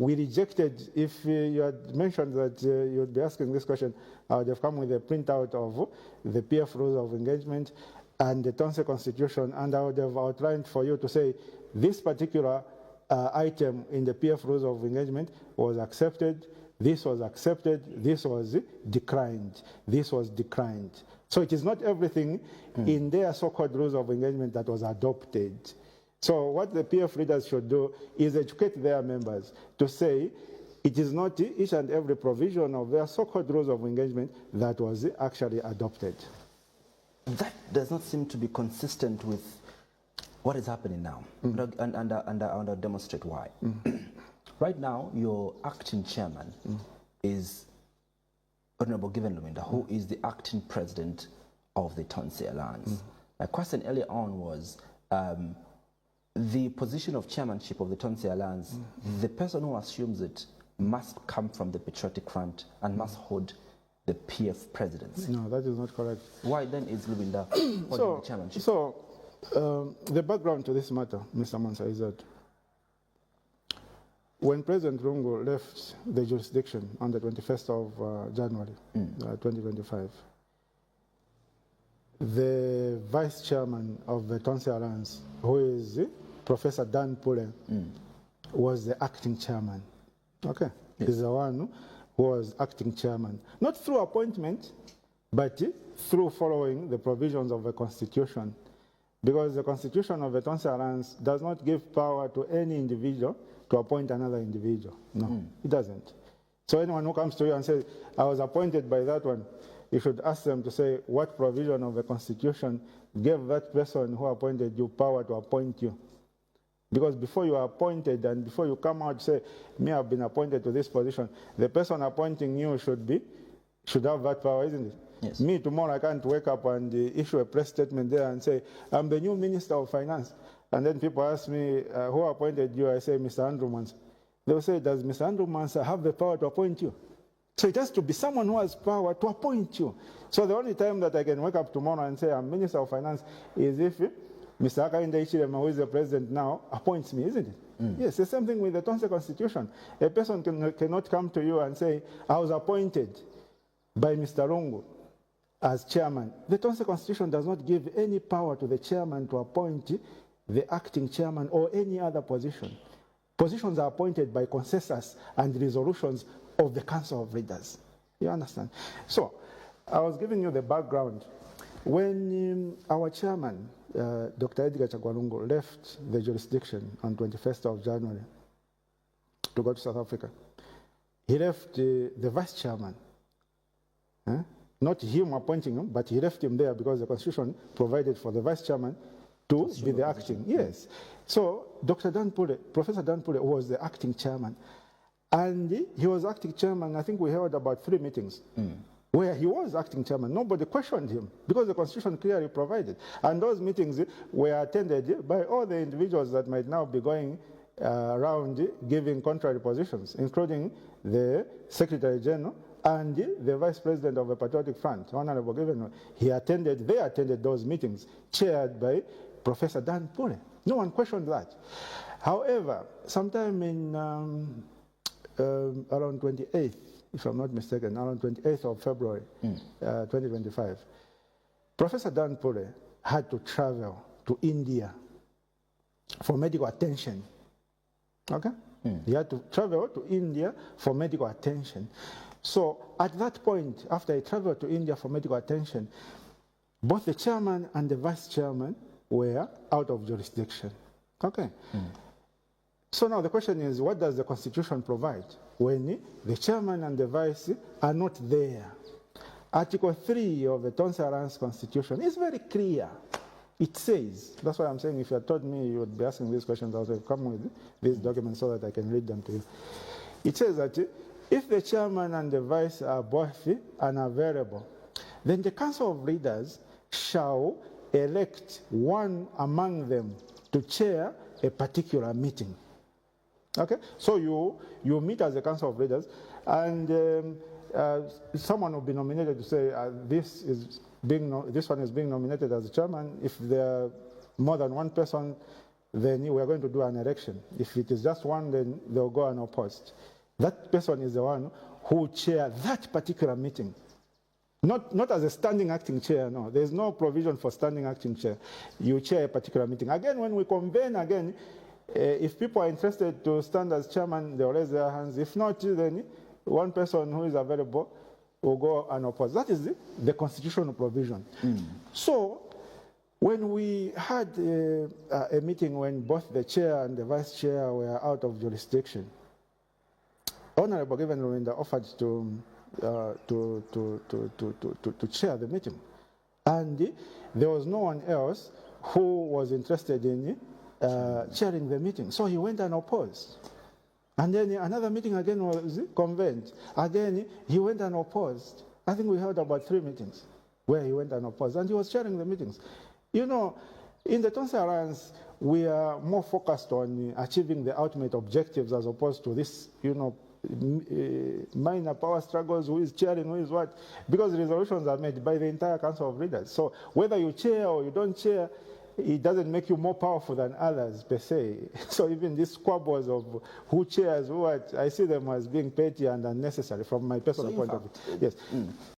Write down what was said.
we rejected, if you had mentioned that you would be asking this question, I would have come with a printout of the PF rules of engagement and the TONSE constitution, and I would have outlined for you to say this particular item in the PF rules of engagement was accepted, this was accepted, this was declined, this was declined. So it is not everything in their so-called rules of engagement that was adopted. So what the PF leaders should do is educate their members to say it is not each and every provision of their so-called rules of engagement that was actually adopted. That does not seem to be consistent with what is happening now, and I'll demonstrate why. Right now, your acting chairman is Honorable Given Luminda, who is the acting president of the TONSE Alliance. My question earlier on was the position of chairmanship of the TONSE Alliance, the person who assumes it must come from the Patriotic Front and must hold the PF presidency. No, that is not correct. Why then is Luminda holding the chairmanship? So, the background to this matter, Mr. Mansa, is that when President Lungu left the jurisdiction on the 21st of January 2025, the vice chairman of the TONSE Alliance, who is Professor Dan Pule, was the acting chairman. Okay, he's the one who was acting chairman, not through appointment, but through following the provisions of the Constitution, because the Constitution of the TONSE Alliance does not give power to any individual to appoint another individual. No, it doesn't. So anyone who comes to you and says, I was appointed by that one, you should ask them to say what provision of the Constitution gave that person who appointed you power to appoint you. Because before you are appointed and before you come out say, me, I've been appointed to this position, the person appointing you should have that power, isn't it? Yes. Me, tomorrow I can't wake up and issue a press statement there and say, I'm the new Minister of Finance. And then people ask me, who appointed you? I say, Mr. Andrew Mansa. They will say, does Mr. Andrew Mansa have the power to appoint you? So it has to be someone who has power to appoint you. So the only time that I can wake up tomorrow and say, I'm Minister of Finance is if Mr. Hakainde Hichilema, who is the president now, appoints me, isn't it? Yes, the same thing with the TONSE Constitution. A person cannot come to you and say, I was appointed by Mr. Lungu as chairman. The TONSE Constitution does not give any power to the chairman to appoint the acting chairman or any other position. Positions are appointed by consensus and resolutions of the Council of Leaders. You understand? So, I was giving you the background. When our chairman, Dr. Edgar Chagwalungu, left the jurisdiction on 21st of January to go to South Africa, he left the vice chairman. Not him appointing him, but he left him there because the Constitution provided for the vice chairman to be the acting. Yes. So Dr. Dan Pule, Professor Dan Pule was the acting chairman. And he was acting chairman, I think we held about 3 meetings where he was acting chairman. Nobody questioned him because the Constitution clearly provided. And those meetings were attended by all the individuals that might now be going around giving contrary positions, including the Secretary General and the Vice President of the Patriotic Front, Honorable Given. They attended those meetings chaired by Professor Dan Pule. No one questioned that. However, sometime in around 28th, if I'm not mistaken, around 28th of February 2025, Professor Dan Pule had to travel to India for medical attention. Okay? He had to travel to India for medical attention. So at that point, after he traveled to India for medical attention, both the chairman and the vice chairman were out of jurisdiction. Okay? So now the question is, what does the Constitution provide when the chairman and the vice are not there? Article 3 of the TONSE Alliance Constitution is very clear. It says, that's why I'm saying if you had told me you would be asking these questions, I would have come with these documents so that I can read them to you. It says that if the chairman and the vice are both unavailable, then the Council of Leaders shall elect one among them to chair a particular meeting. Okay? So you meet as a Council of Leaders, and someone will be nominated to say this one is being nominated as the chairman. If there are more than one person then we are going to do an election. If it is just one, then they'll go unopposed. That person is the one who will chair that particular meeting. Not as a standing acting chair, no. There's no provision for standing acting chair. You chair a particular meeting. Again, when we convene again, if people are interested to stand as chairman, they'll raise their hands. If not, then one person who is available will go unopposed. That is the constitutional provision. So, when we had a meeting when both the chair and the vice chair were out of jurisdiction, Honorable Given Luwinda offered to chair the meeting. And there was no one else who was interested in chairing the meeting. So he went unopposed. And then another meeting again was convened. Again, he went unopposed. I think we held about 3 meetings where he went unopposed. And he was chairing the meetings. You know, in the TONSE Alliance, we are more focused on achieving the ultimate objectives as opposed to this, you know, minor power struggles, who is chairing, who is what, because resolutions are made by the entire Council of Leaders. So whether you chair or you don't chair, it doesn't make you more powerful than others per se. So even these squabbles of who chairs, who what, I see them as being petty and unnecessary from my personal point of view. Yes.